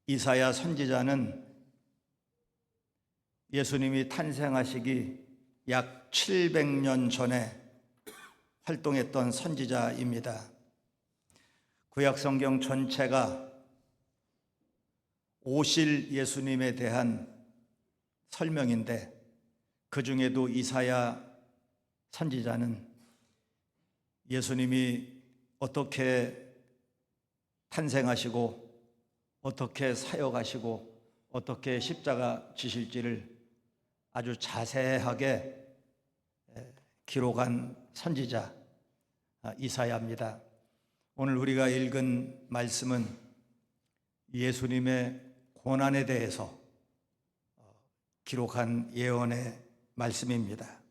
이사야 선지자는 예수님이 탄생하시기 약 700년 전에 활동했던 선지자입니다. 구약 성경 전체가 오실 예수님에 대한 설명인데, 그 중에도 이사야 선지자는 예수님이 어떻게 탄생하시고 어떻게 사역하시고 어떻게 십자가 지실지를 아주 자세하게 기록한 선지자 이사야입니다. 오늘 우리가 읽은 말씀은 예수님의 고난에 대해서 기록한 예언의 말씀입니다.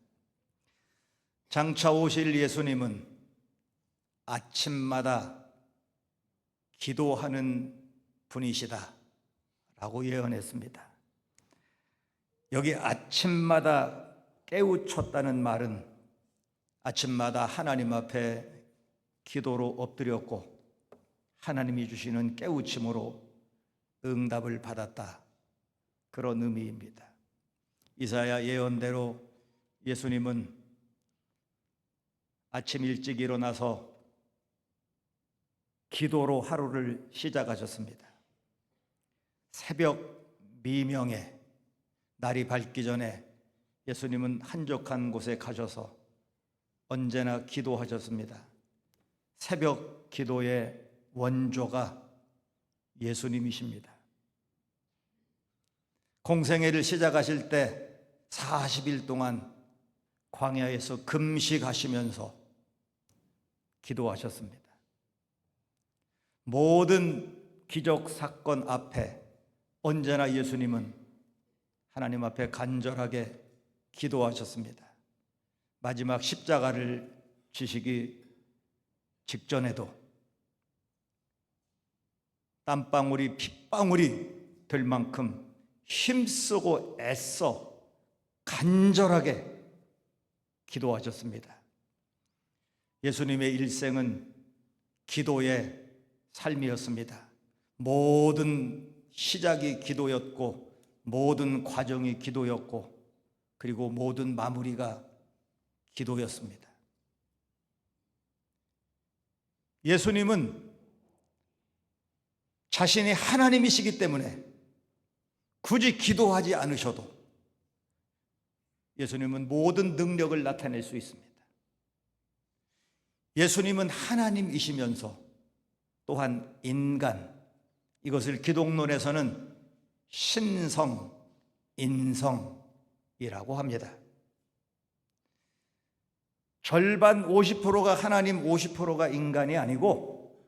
장차 오실 예수님은 아침마다 기도하는 분이시다 라고 예언했습니다. 여기 아침마다 깨우쳤다는 말은 아침마다 하나님 앞에 기도로 엎드렸고 하나님이 주시는 깨우침으로 응답을 받았다, 그런 의미입니다. 이사야 예언대로 예수님은 아침 일찍 일어나서 기도로 하루를 시작하셨습니다. 새벽 미명에 날이 밝기 전에 예수님은 한적한 곳에 가셔서 언제나 기도하셨습니다. 새벽 기도의 원조가 예수님이십니다. 공생애를 시작하실 때 40일 동안 광야에서 금식하시면서 기도하셨습니다. 모든 기적 사건 앞에 언제나 예수님은 하나님 앞에 간절하게 기도하셨습니다. 마지막 십자가를 지시기 직전에도 땀방울이 핏방울이 될 만큼 힘쓰고 애써 간절하게 기도하셨습니다. 예수님의 일생은 기도의 삶이었습니다. 모든 시작이 기도였고 모든 과정이 기도였고 그리고 모든 마무리가 기도였습니다. 예수님은 자신이 하나님이시기 때문에 굳이 기도하지 않으셔도 예수님은 모든 능력을 나타낼 수 있습니다. 예수님은 하나님이시면서 또한 인간, 이것을 기독론에서는 신성, 인성이라고 합니다. 절반 50%가 하나님, 50%가 인간이 아니고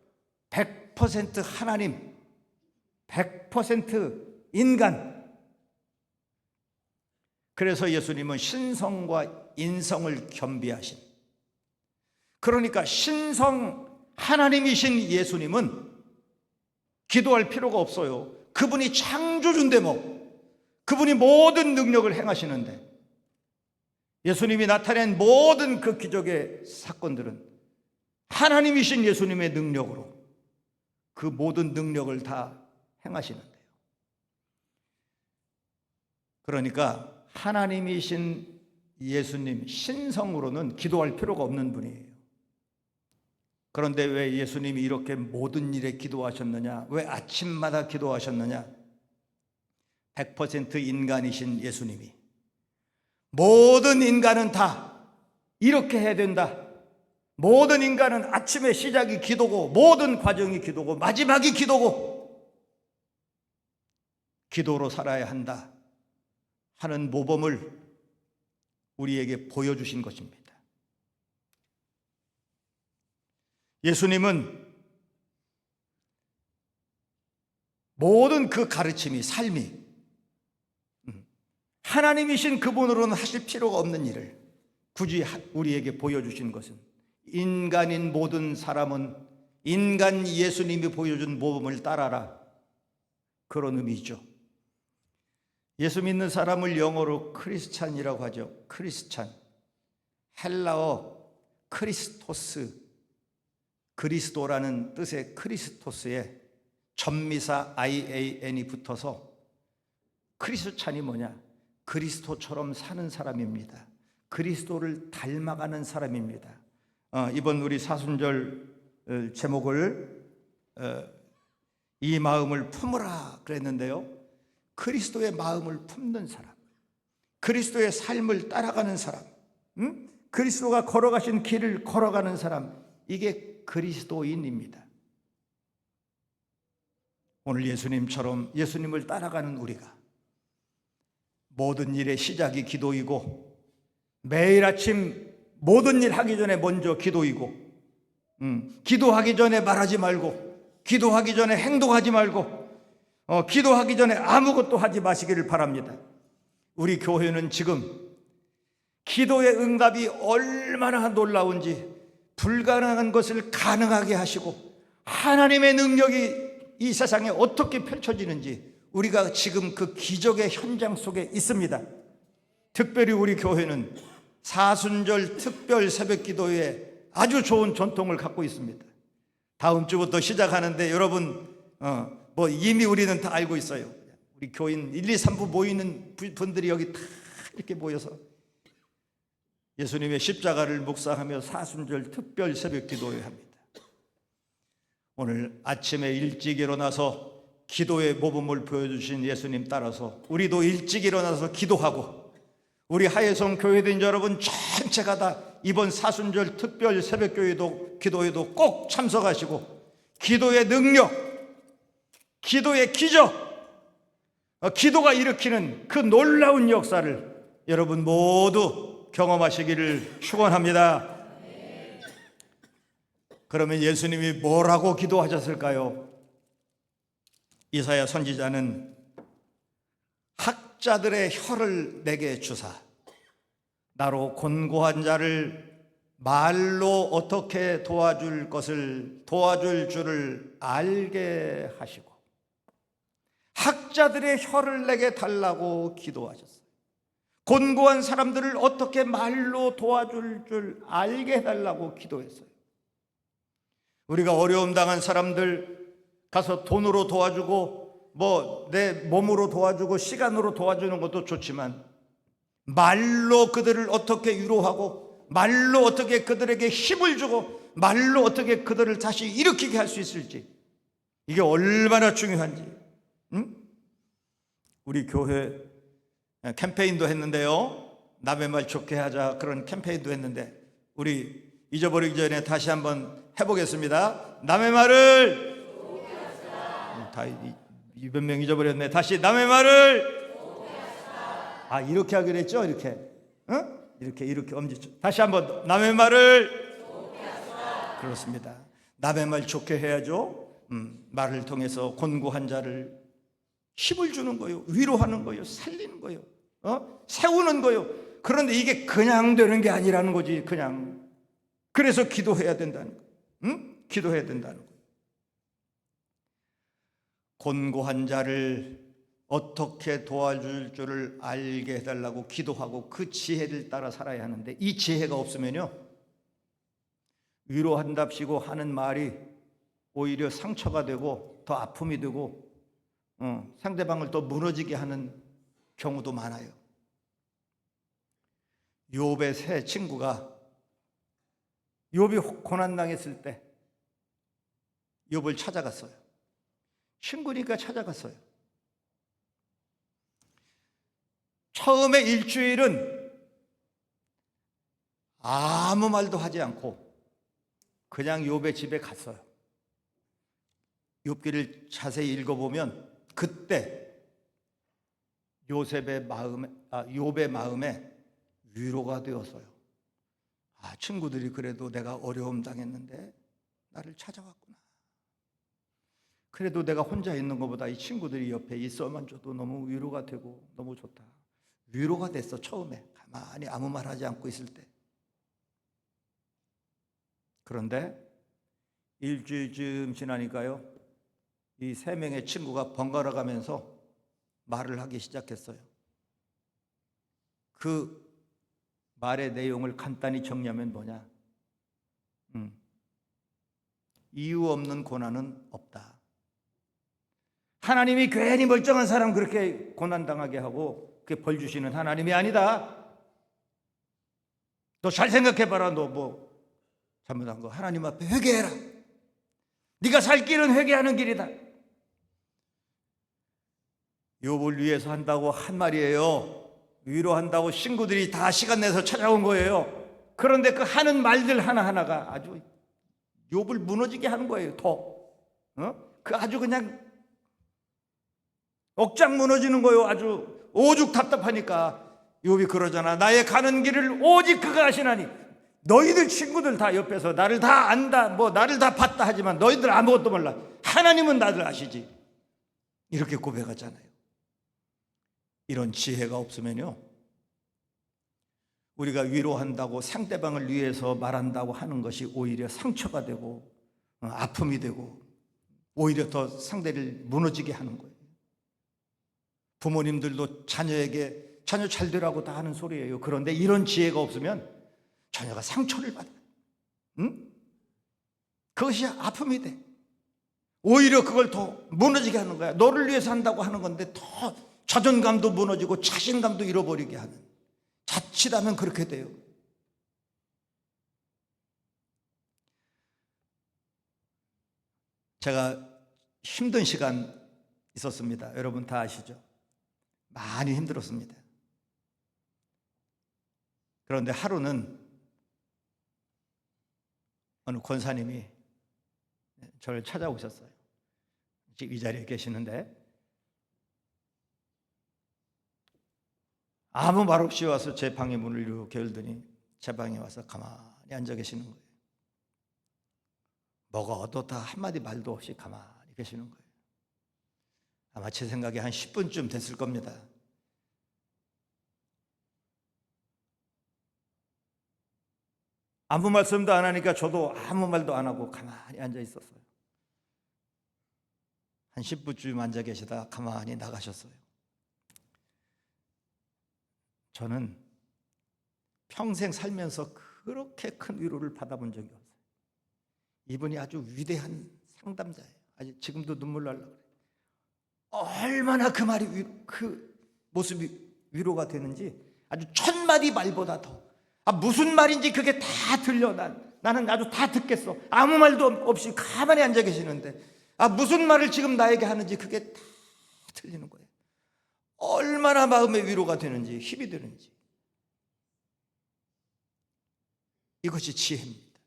100% 하나님, 100% 인간. 그래서 예수님은 신성과 인성을 겸비하신, 그러니까 신성 하나님이신 예수님은 기도할 필요가 없어요. 그분이 창조주인데 그분이 모든 능력을 행하시는데, 예수님이 나타낸 모든 그 기적의 사건들은 하나님이신 예수님의 능력으로 그 모든 능력을 다 행하시는데요. 그러니까 하나님이신 예수님, 신성으로는 기도할 필요가 없는 분이에요. 그런데 왜 예수님이 이렇게 모든 일에 기도하셨느냐? 왜 아침마다 기도하셨느냐? 100% 인간이신 예수님이 모든 인간은 다 이렇게 해야 된다, 모든 인간은 아침의 시작이 기도고 모든 과정이 기도고 마지막이 기도고 기도로 살아야 한다 하는 모범을 우리에게 보여주신 것입니다. 예수님은 모든 그 가르침이, 삶이 하나님이신 그분으로는 하실 필요가 없는 일을 굳이 우리에게 보여주신 것은, 인간인 모든 사람은 인간 예수님이 보여준 모범을 따라라, 그런 의미죠. 예수 믿는 사람을 영어로 크리스찬이라고 하죠. 크리스찬, 헬라어 크리스토스, 그리스도라는 뜻의 크리스토스에 전미사 IAN이 붙어서 크리스찬이 뭐냐? 그리스도처럼 사는 사람입니다. 그리스도를 닮아가는 사람입니다. 이번 우리 사순절 제목을 이 마음을 품으라 그랬는데요. 그리스도의 마음을 품는 사람, 그리스도의 삶을 따라가는 사람, 그리스도가 걸어가신 길을 걸어가는 사람, 이게 그리스도인입니다. 오늘 예수님처럼 예수님을 따라가는 우리가 모든 일의 시작이 기도이고, 매일 아침 모든 일 하기 전에 먼저 기도이고, 기도하기 전에 말하지 말고, 기도하기 전에 행동하지 말고, 기도하기 전에 아무것도 하지 마시기를 바랍니다. 우리 교회는 지금 기도의 응답이 얼마나 놀라운지, 불가능한 것을 가능하게 하시고 하나님의 능력이 이 세상에 어떻게 펼쳐지는지 우리가 지금 그 기적의 현장 속에 있습니다. 특별히 우리 교회는 사순절 특별 새벽 기도에 아주 좋은 전통을 갖고 있습니다. 다음 주부터 시작하는데 여러분 이미 우리는 다 알고 있어요. 우리 교인 1, 2, 3부 모이는 분들이 여기 다 이렇게 모여서 예수님의 십자가를 묵상하며 사순절 특별 새벽 기도회 합니다. 오늘 아침에 일찍 일어나서 기도의 모범을 보여주신 예수님 따라서 우리도 일찍 일어나서 기도하고, 우리 하예성 교회된 여러분 전체가 다 이번 사순절 특별 새벽 기도에도 꼭 참석하시고, 기도의 능력, 기도의 기적, 기도가 일으키는 그 놀라운 역사를 여러분 모두 경험하시기를 축원합니다. 그러면 예수님이 뭐라고 기도하셨을까요? 이사야 선지자는 학자들의 혀를 내게 주사 나로 곤고한 자를 말로 어떻게 도와줄 줄을 알게 하시고, 학자들의 혀를 내게 달라고 기도하셨어요. 곤고한 사람들을 어떻게 말로 도와줄 줄 알게 해달라고 기도했어요. 우리가 어려움 당한 사람들 가서 돈으로 도와주고 내 몸으로 도와주고 시간으로 도와주는 것도 좋지만, 말로 그들을 어떻게 위로하고, 말로 어떻게 그들에게 힘을 주고, 말로 어떻게 그들을 다시 일으키게 할 수 있을지, 이게 얼마나 중요한지. 우리 교회 캠페인도 했는데요, 남의 말 좋게 하자, 그런 캠페인도 했는데 우리 잊어버리기 전에 다시 한번 해보겠습니다. 남의 말을 다 200명 잊어버렸네. 다시 남의 말을 이렇게 하기로 했죠. 이렇게 엄지척. 다시 한번 남의 말을 그렇습니다. 남의 말 좋게 해야죠. 말을 통해서 곤고한 자를 힘을 주는 거요, 위로하는 거요, 살리는 거요, 세우는 거요. 그런데 이게 그냥 되는 게 아니라는 거지. 그래서 기도해야 된다는 거. 기도해야 된다는 거예요. 곤고한 자를 어떻게 도와줄 줄을 알게 해달라고 기도하고 그 지혜를 따라 살아야 하는데, 이 지혜가 없으면요, 위로한답시고 하는 말이 오히려 상처가 되고 더 아픔이 되고 상대방을 더 무너지게 하는 경우도 많아요. 욥의 세 친구가 욥이 고난당했을 때 욥을 찾아갔어요. 친구니까 찾아갔어요. 처음에 일주일은 아무 말도 하지 않고 그냥 욥의 집에 갔어요. 욥기를 자세히 읽어보면 그때 욥의 마음에 위로가 되었어요. 친구들이 그래도 내가 어려움 당했는데 나를 찾아왔구나. 그래도 내가 혼자 있는 것보다 이 친구들이 옆에 있어만 줘도 너무 위로가 되고 너무 좋다. 위로가 됐어. 처음에 가만히 아무 말 하지 않고 있을 때. 그런데 일주일쯤 지나니까요, 이 세 명의 친구가 번갈아 가면서 말을 하기 시작했어요. 그 말의 내용을 간단히 정리하면 뭐냐? 이유 없는 고난은 없다. 하나님이 괜히 멀쩡한 사람 그렇게 고난당하게 하고 그게 벌 주시는 하나님이 아니다. 너 잘 생각해봐라. 너 뭐 잘못한 거 하나님 앞에 회개해라. 네가 살 길은 회개하는 길이다. 욥을 위해서 한다고 한 말이에요. 위로한다고 친구들이 다 시간 내서 찾아온 거예요. 그런데 그 하는 말들 하나하나가 아주 욥을 무너지게 하는 거예요. 그 아주 그냥 억장 무너지는 거예요. 아주 오죽 답답하니까 욥이 그러잖아. 나의 가는 길을 오직 그가 아시나니. 너희들 친구들 다 옆에서 나를 다 안다, 뭐 나를 다 봤다 하지만 너희들 아무것도 몰라. 하나님은 나를 아시지. 이렇게 고백하잖아요. 이런 지혜가 없으면요, 우리가 위로한다고 상대방을 위해서 말한다고 하는 것이 오히려 상처가 되고 아픔이 되고 오히려 더 상대를 무너지게 하는 거예요. 부모님들도 자녀에게 자녀 잘 되라고 다 하는 소리예요. 그런데 이런 지혜가 없으면 자녀가 상처를 받아요. 그것이 아픔이 돼. 오히려 그걸 더 무너지게 하는 거야. 너를 위해서 한다고 하는 건데 더 자존감도 무너지고 자신감도 잃어버리게 하는, 자칫하면 그렇게 돼요. 제가 힘든 시간 있었습니다. 여러분 다 아시죠? 많이 힘들었습니다. 그런데 하루는 어느 권사님이 저를 찾아오셨어요. 지금 이 자리에 계시는데 아무 말 없이 와서 제 방의 문을 이렇게 열더니 제 방에 와서 가만히 앉아 계시는 거예요. 뭐가 어떻다 한마디 말도 없이 가만히 계시는 거예요. 아마 제 생각에 한 10분쯤 됐을 겁니다. 아무 말씀도 안 하니까 저도 아무 말도 안 하고 가만히 앉아 있었어요. 한 10분쯤 앉아 계시다 가만히 나가셨어요. 저는 평생 살면서 그렇게 큰 위로를 받아본 적이 없어요. 이분이 아주 위대한 상담자예요. 아주 지금도 눈물 날라 그래요. 얼마나 그 말이 그 모습이 위로가 되는지 아주 천마디 말보다 더 무슨 말인지 그게 다 들려. 나는 아주 다 듣겠어. 아무 말도 없이 가만히 앉아 계시는데 무슨 말을 지금 나에게 하는지 그게 다 들리는 거예요. 얼마나 마음의 위로가 되는지 힘이 되는지. 이것이 지혜입니다.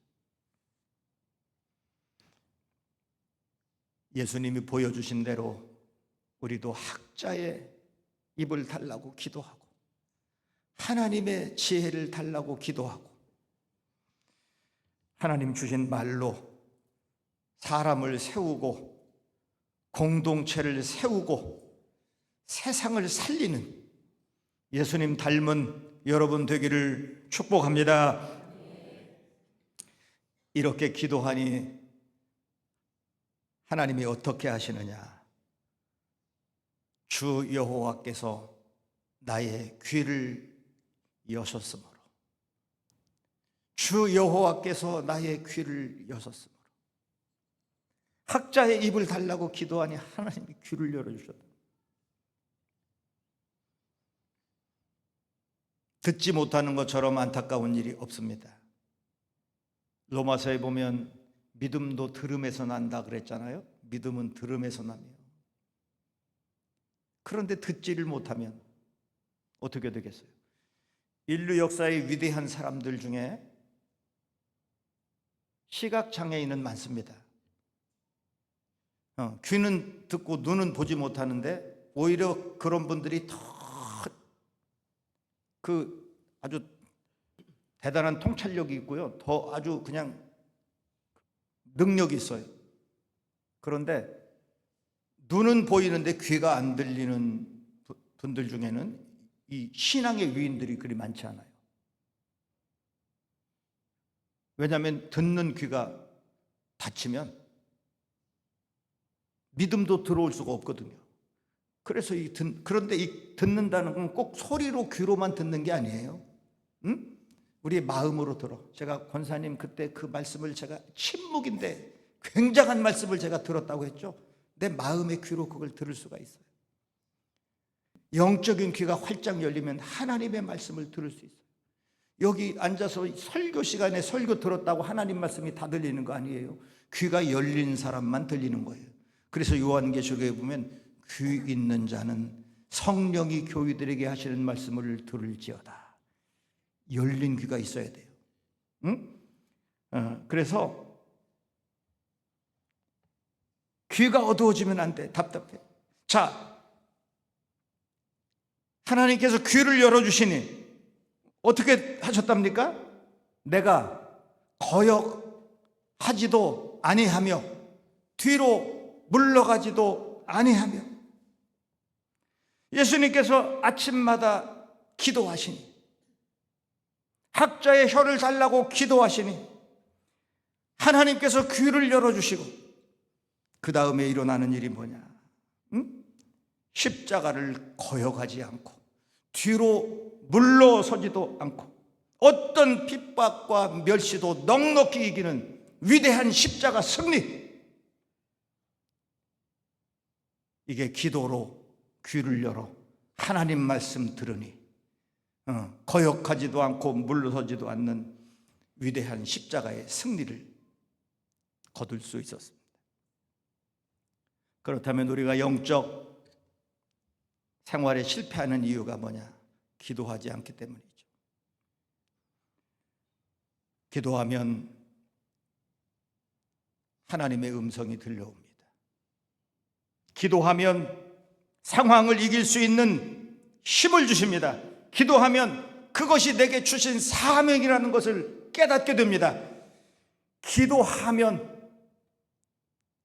예수님이 보여주신 대로 우리도 학자의 입을 달라고 기도하고 하나님의 지혜를 달라고 기도하고 하나님 주신 말로 사람을 세우고 공동체를 세우고 세상을 살리는 예수님 닮은 여러분 되기를 축복합니다. 이렇게 기도하니 하나님이 어떻게 하시느냐? 주 여호와께서 나의 귀를 여셨으므로, 주 여호와께서 나의 귀를 여셨으므로. 학자의 입을 달라고 기도하니 하나님이 귀를 열어주셨다. 듣지 못하는 것처럼 안타까운 일이 없습니다. 로마서에 보면 믿음도 들음에서 난다 그랬잖아요. 믿음은 들음에서 나며. 그런데 듣지를 못하면 어떻게 되겠어요? 인류 역사의 위대한 사람들 중에 시각장애인은 많습니다. 귀는 듣고 눈은 보지 못하는데 오히려 그런 분들이 더 아주 대단한 통찰력이 있고요. 더 아주 그냥 능력이 있어요. 그런데 눈은 보이는데 귀가 안 들리는 분들 중에는 이 신앙의 위인들이 그리 많지 않아요. 왜냐하면 듣는 귀가 닫히면 믿음도 들어올 수가 없거든요. 그래서 그런데 이 듣는다는 건 꼭 소리로 귀로만 듣는 게 아니에요. 우리의 마음으로 들어. 제가 권사님 그때 그 말씀을 제가 침묵인데 굉장한 말씀을 제가 들었다고 했죠. 내 마음의 귀로 그걸 들을 수가 있어요. 영적인 귀가 활짝 열리면 하나님의 말씀을 들을 수 있어요. 여기 앉아서 설교 시간에 설교 들었다고 하나님 말씀이 다 들리는 거 아니에요. 귀가 열린 사람만 들리는 거예요. 그래서 요한계시록에 보면 귀 있는 자는 성령이 교회들에게 하시는 말씀을 들을지어다. 열린 귀가 있어야 돼요. 응? 그래서 귀가 어두워지면 안 돼. 답답해. 자, 하나님께서 귀를 열어주시니 어떻게 하셨답니까? 내가 거역하지도 아니하며 뒤로 물러가지도 아니하며. 예수님께서 아침마다 기도하시니, 학자의 혀를 달라고 기도하시니 하나님께서 귀를 열어주시고 그 다음에 일어나는 일이 뭐냐? 십자가를 거역하지 않고 뒤로 물러서지도 않고 어떤 핍박과 멸시도 넉넉히 이기는 위대한 십자가 승리. 이게 기도로 귀를 열어 하나님 말씀 들으니 거역하지도 않고 물러서지도 않는 위대한 십자가의 승리를 거둘 수 있었습니다. 그렇다면 우리가 영적 생활에 실패하는 이유가 뭐냐? 기도하지 않기 때문이죠. 기도하면 하나님의 음성이 들려옵니다. 기도하면 상황을 이길 수 있는 힘을 주십니다. 기도하면 그것이 내게 주신 사명이라는 것을 깨닫게 됩니다. 기도하면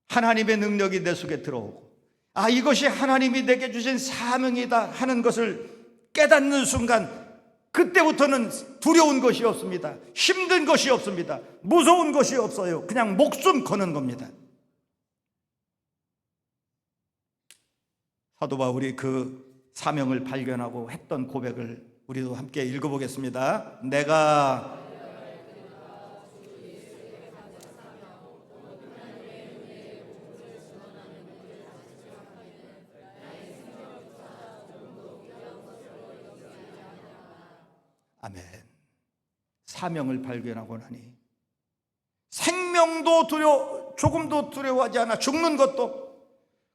하나님의 능력이 내 속에 들어오고, 아, 이것이 하나님이 내게 주신 사명이다 하는 것을 깨닫는 순간, 그때부터는 두려운 것이 없습니다. 힘든 것이 없습니다. 무서운 것이 없어요. 그냥 목숨 거는 겁니다. 사도 바울이 그 사명을 발견하고 했던 고백을 우리도 함께 읽어보겠습니다. 내가 아멘. 사명을 발견하고 나니 생명도 조금도 두려워하지 않아. 죽는 것도,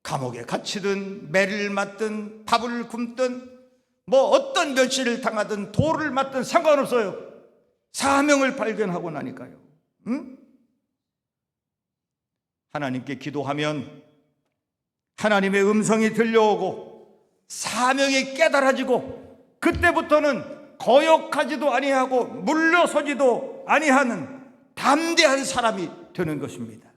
감옥에 gat히든 매를 맞든 밥을 굶든 뭐 어떤 멸시를 당하든 돌을 맞든 상관없어요. 사명을 발견하고 나니까요. 하나님께 기도하면 하나님의 음성이 들려오고 사명이 깨달아지고, 그때부터는 거역하지도 아니하고 물러서지도 아니하는 담대한 사람이 되는 것입니다.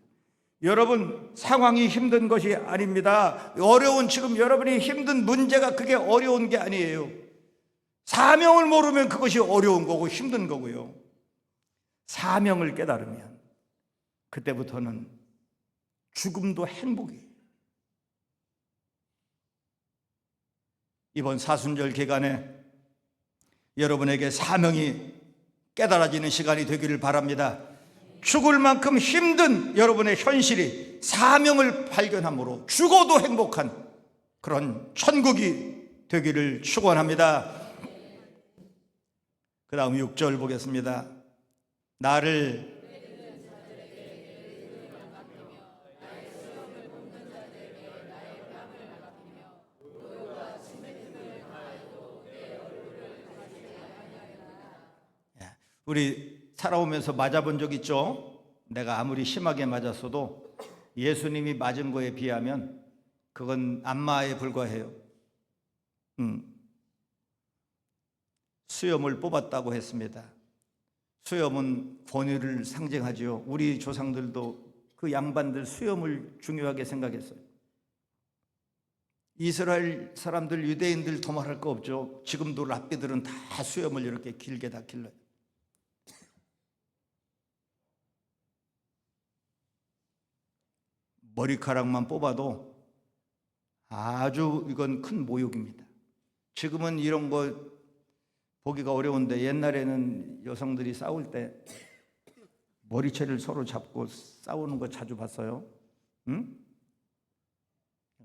여러분, 상황이 힘든 것이 아닙니다. 어려운, 지금 여러분이 힘든 문제가 그게 어려운 게 아니에요. 사명을 모르면 그것이 어려운 거고 힘든 거고요. 사명을 깨달으면 그때부터는 죽음도 행복이에요. 이번 사순절 기간에 여러분에게 사명이 깨달아지는 시간이 되기를 바랍니다. 죽을 만큼 힘든 여러분의 현실이 사명을 발견함으로 죽어도 행복한 그런 천국이 되기를 축원합니다. 그 다음 6절 보겠습니다. 나를 우리 살아오면서 맞아본 적 있죠? 내가 아무리 심하게 맞았어도 예수님이 맞은 거에 비하면 그건 안마에 불과해요. 수염을 뽑았다고 했습니다. 수염은 권위를 상징하지요. 우리 조상들도 그 양반들 수염을 중요하게 생각했어요. 이스라엘 사람들, 유대인들 더 말할 거 없죠. 지금도 랍비들은 다 수염을 이렇게 길게 다 길러요. 머리카락만 뽑아도 아주 이건 큰 모욕입니다. 지금은 이런 거 보기가 어려운데 옛날에는 여성들이 싸울 때 머리채를 서로 잡고 싸우는 거 자주 봤어요.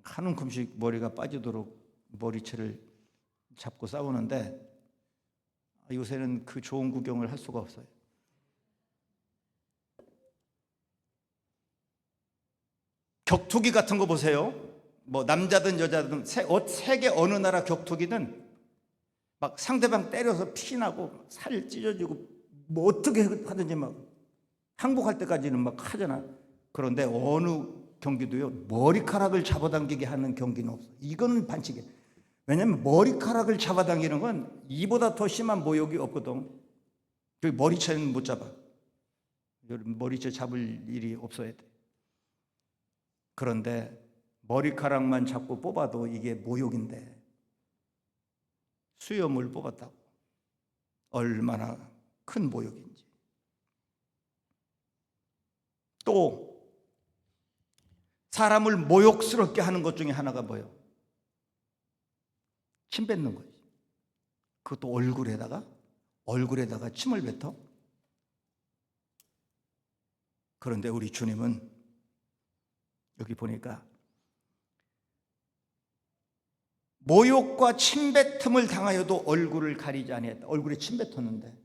한 움큼씩 머리가 빠지도록 머리채를 잡고 싸우는데 요새는 그 좋은 구경을 할 수가 없어요. 격투기 같은 거 보세요. 뭐 남자든 여자든 세계 어느 나라 격투기든 막 상대방 때려서 피나고 살 찢어지고 뭐 어떻게 하든지 막 항복할 때까지는 막 하잖아. 그런데 어느 경기도요 머리카락을 잡아당기게 하는 경기는 없어. 이거는 반칙이야. 왜냐하면 머리카락을 잡아당기는 건 이보다 더 심한 모욕이 없거든. 여기 머리채는 못 잡아. 머리채 잡을 일이 없어야 돼. 그런데 머리카락만 잡고 뽑아도 이게 모욕인데 수염을 뽑았다고 얼마나 큰 모욕인지. 또 사람을 모욕스럽게 하는 것 중에 하나가 뭐예요? 침 뱉는 거지. 그것도 얼굴에다가 침을 뱉어. 그런데 우리 주님은 여기 보니까 모욕과 침뱉음을 당하여도 얼굴을 가리지 아니했다. 얼굴에 침 뱉었는데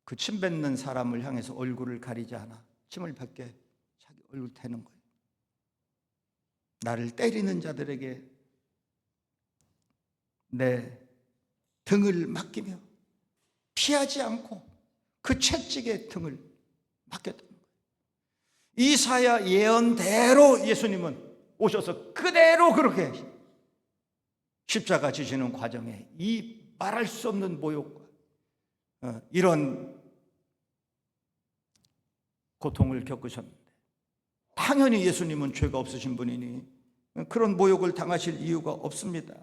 그 침 뱉는 사람을 향해서 얼굴을 가리지 않아 침을 뱉게 자기 얼굴 대는 거예요. 나를 때리는 자들에게 내 등을 맡기며 피하지 않고 그 채찍에 등을 맡겼다. 이사야 예언대로 예수님은 오셔서 그대로 그렇게 십자가 지시는 과정에 이 말할 수 없는 모욕과 이런 고통을 겪으셨는데 당연히 예수님은 죄가 없으신 분이니 그런 모욕을 당하실 이유가 없습니다.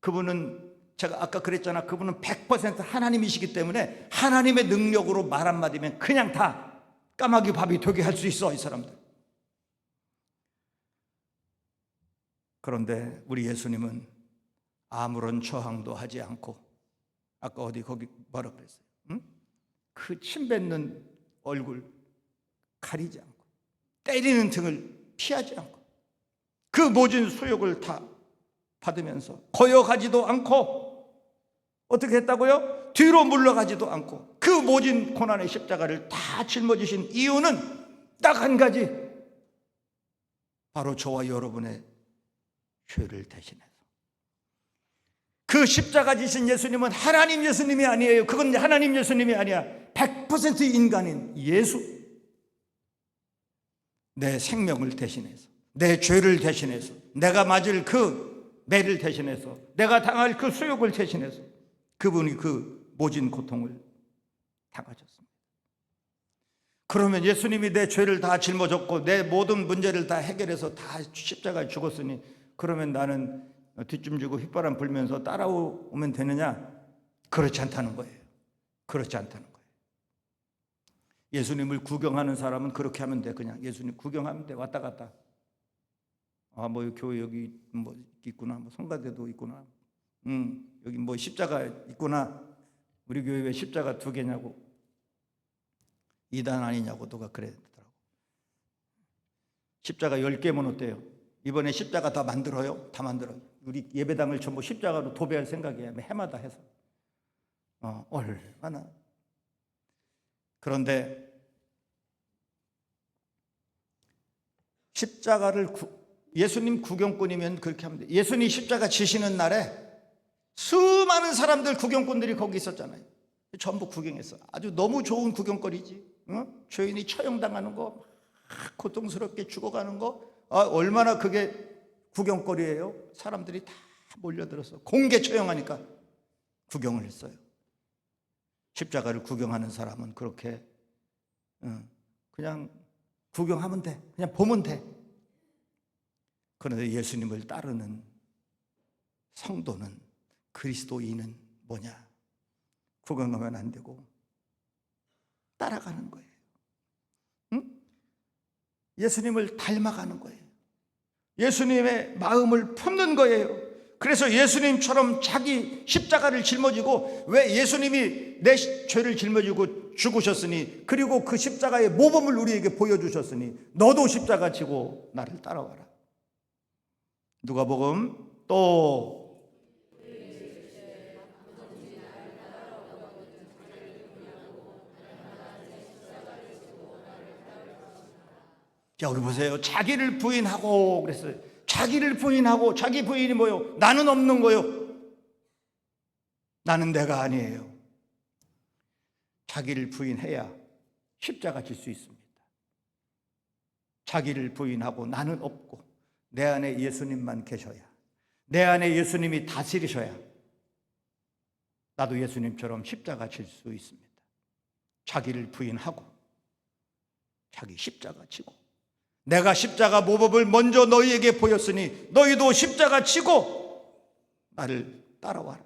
그분은 제가 아까 그랬잖아. 그분은 100% 하나님이시기 때문에 하나님의 능력으로 말 한마디면 그냥 다 까마귀 밥이 되게 할 수 있어, 이 사람들. 그런데 우리 예수님은 아무런 저항도 하지 않고 아까 어디 거기 뭐라 그랬어요? 응? 그 침 뱉는 얼굴 가리지 않고 때리는 등을 피하지 않고 그 모진 수욕을 다 받으면서 거역하지도 않고 어떻게 했다고요? 뒤로 물러가지도 않고 그 모진 고난의 십자가를 다 짊어지신 이유는 딱 한 가지, 바로 저와 여러분의 죄를 대신해서. 그 십자가 지신 예수님은 하나님 예수님이 아니에요. 그건 하나님 예수님이 아니야. 100% 인간인 예수. 내 생명을 대신해서, 내 죄를 대신해서, 내가 맞을 그 매를 대신해서, 내가 당할 그 수욕을 대신해서 그분이 그 모진 고통을 당하셨습니다. 그러면 예수님이 내 죄를 다 짊어졌고 내 모든 문제를 다 해결해서 다 십자가에 죽었으니 그러면 나는 뒷짐지고 휘바람 불면서 따라오면 되느냐? 그렇지 않다는 거예요. 그렇지 않다는 거예요. 예수님을 구경하는 사람은 그렇게 하면 돼. 그냥 예수님 구경하면 돼. 왔다 갔다. 아, 뭐 교회 여기 뭐 있구나. 뭐 성가대도 있구나. 여기 뭐 십자가 있구나. 우리 교회 왜 십자가 2개냐고. 이단 아니냐고 누가 그랬더라고. 십자가 10개면 어때요? 이번에 십자가 다 만들어요? 다 만들어요. 우리 예배당을 전부 십자가로 도배할 생각이에요. 해마다 해서. 얼마나. 그런데 십자가를 예수님 구경꾼이면 그렇게 하면 돼요. 예수님 십자가 지시는 날에 수많은 사람들 구경꾼들이 거기 있었잖아요. 전부 구경했어. 아주 너무 좋은 구경거리지. 죄인이 처형당하는 거, 고통스럽게 죽어가는 거, 얼마나 그게 구경거리예요. 사람들이 다 몰려들어서 공개 처형하니까 구경을 했어요. 십자가를 구경하는 사람은 그렇게 그냥 구경하면 돼. 그냥 보면 돼. 그런데 예수님을 따르는 성도는, 그리스도인은 뭐냐? 구경하면 안 되고 따라가는 거예요. 예수님을 닮아가는 거예요. 예수님의 마음을 품는 거예요. 그래서 예수님처럼 자기 십자가를 짊어지고, 왜 예수님이 내 죄를 짊어지고 죽으셨으니, 그리고 그 십자가의 모범을 우리에게 보여주셨으니 너도 십자가 지고 나를 따라와라. 누가복음 또 자, 우리 보세요. 자기를 부인하고 그랬어요. 자기를 부인하고, 자기 부인이 뭐요? 나는 없는 거요. 나는 내가 아니에요. 자기를 부인해야 십자가 질 수 있습니다. 자기를 부인하고 나는 없고 내 안에 예수님만 계셔야, 내 안에 예수님이 다스리셔야 나도 예수님처럼 십자가 질 수 있습니다. 자기를 부인하고 자기 십자가 지고, 내가 십자가 모범을 먼저 너희에게 보였으니 너희도 십자가 지고 나를 따라와라.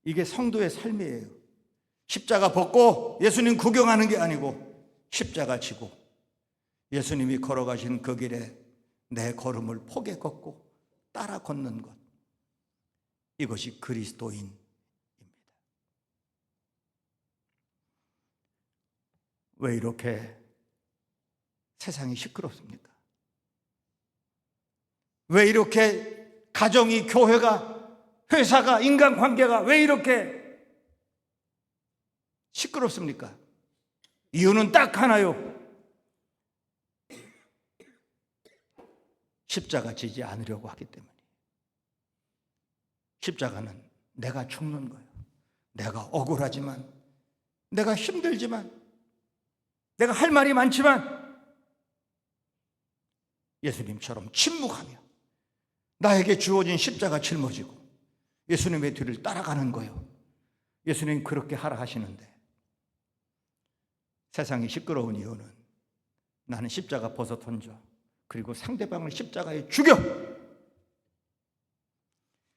이게 성도의 삶이에요. 십자가 벗고 예수님 구경하는 게 아니고 십자가 지고 예수님이 걸어가신 그 길에 내 걸음을 포개 걷고 따라 걷는 것, 이것이 그리스도인입니다. 왜 이렇게 세상이 시끄럽습니까? 왜 이렇게 가정이, 교회가, 회사가, 인간관계가 왜 이렇게 시끄럽습니까? 이유는 딱 하나요. 십자가 지지 않으려고 하기 때문에. 십자가는 내가 죽는 거예요. 내가 억울하지만, 내가 힘들지만, 내가 할 말이 많지만 예수님처럼 침묵하며 나에게 주어진 십자가 짊어지고 예수님의 뒤를 따라가는 거예요. 예수님 그렇게 하라 하시는데 세상이 시끄러운 이유는 나는 십자가 벗어 던져, 그리고 상대방을 십자가에 죽여.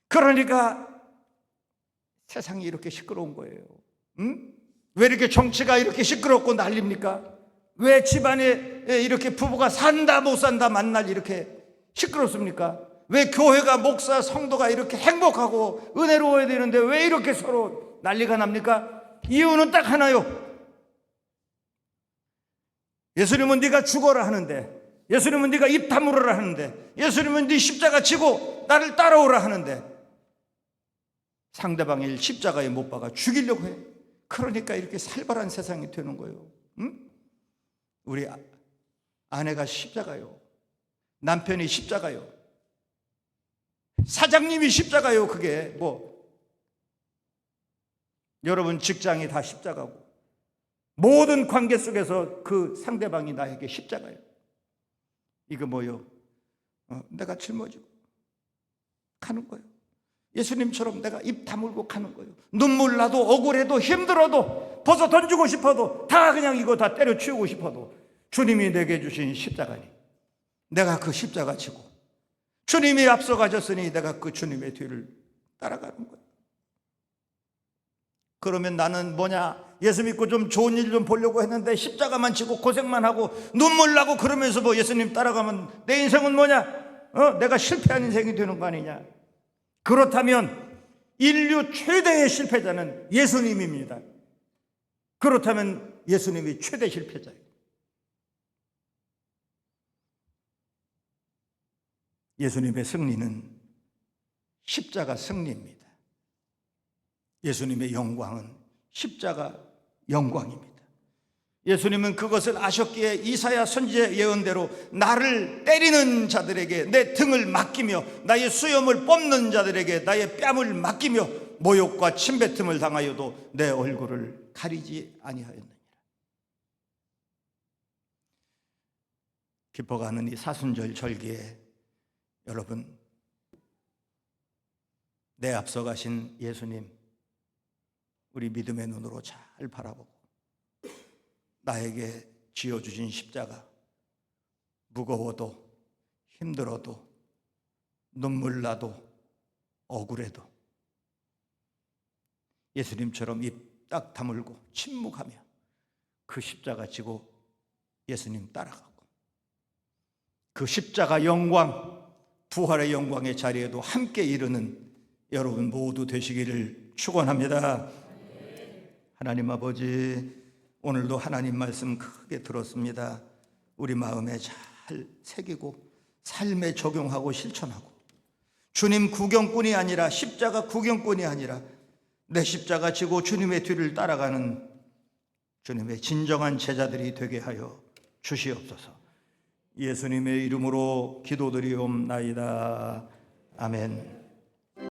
그러니까 세상이 이렇게 시끄러운 거예요. 왜 이렇게 정치가 이렇게 시끄럽고 난립니까? 왜 집안에 이렇게 부부가 산다 못 산다 만날 이렇게 시끄럽습니까? 왜 교회가, 목사, 성도가 이렇게 행복하고 은혜로워야 되는데 왜 이렇게 서로 난리가 납니까? 이유는 딱 하나요. 예수님은 네가 죽어라 하는데, 예수님은 네가 입 다물어라 하는데, 예수님은 네 십자가 지고 나를 따라오라 하는데 상대방을 십자가에 못 박아 죽이려고 해. 그러니까 이렇게 살벌한 세상이 되는 거예요. 우리 아내가 십자가요, 남편이 십자가요, 사장님이 십자가요. 그게 뭐 여러분 직장이 다 십자가고 모든 관계 속에서 그 상대방이 나에게 십자가요. 이거 뭐요? 내가 짊어지고 가는 거예요. 예수님처럼 내가 입 다물고 가는 거예요. 눈물 나도 억울해도 힘들어도 벗어 던지고 싶어도 다 그냥 이거 다 때려치우고 싶어도 주님이 내게 주신 십자가니 내가 그 십자가 지고, 주님이 앞서 가셨으니 내가 그 주님의 뒤를 따라가는 거예요. 그러면 나는 뭐냐? 예수 믿고 좀 좋은 일 좀 보려고 했는데 십자가만 지고 고생만 하고 눈물 나고 그러면서 뭐 예수님 따라가면 내 인생은 뭐냐? 내가 실패한 인생이 되는 거 아니냐? 그렇다면 인류 최대의 실패자는 예수님입니다. 그렇다면 예수님이 최대 실패자예요. 예수님의 승리는 십자가 승리입니다. 예수님의 영광은 십자가 영광입니다. 예수님은 그것을 아셨기에 이사야 선지자 예언대로 나를 때리는 자들에게 내 등을 맡기며 나의 수염을 뽑는 자들에게 나의 뺨을 맡기며 모욕과 침뱉음을 당하여도 내 얼굴을 가리지 아니하였느니라. 깊어가는 이 사순절 절기에 여러분, 내 앞서 가신 예수님 우리 믿음의 눈으로 잘 바라보고 나에게 지어주신 십자가, 무거워도 힘들어도 눈물 나도 억울해도 예수님처럼 입 딱 다물고 침묵하며 그 십자가 지고 예수님 따라가고 그 십자가 영광, 부활의 영광의 자리에도 함께 이르는 여러분 모두 되시기를 축원합니다. 하나님 아버지, 오늘도 하나님 말씀 크게 들었습니다. 우리 마음에 잘 새기고 삶에 적용하고 실천하고, 주님 구경꾼이 아니라, 십자가 구경꾼이 아니라 내 십자가 지고 주님의 뒤를 따라가는 주님의 진정한 제자들이 되게 하여 주시옵소서. 예수님의 이름으로 기도드리옵나이다. 아멘.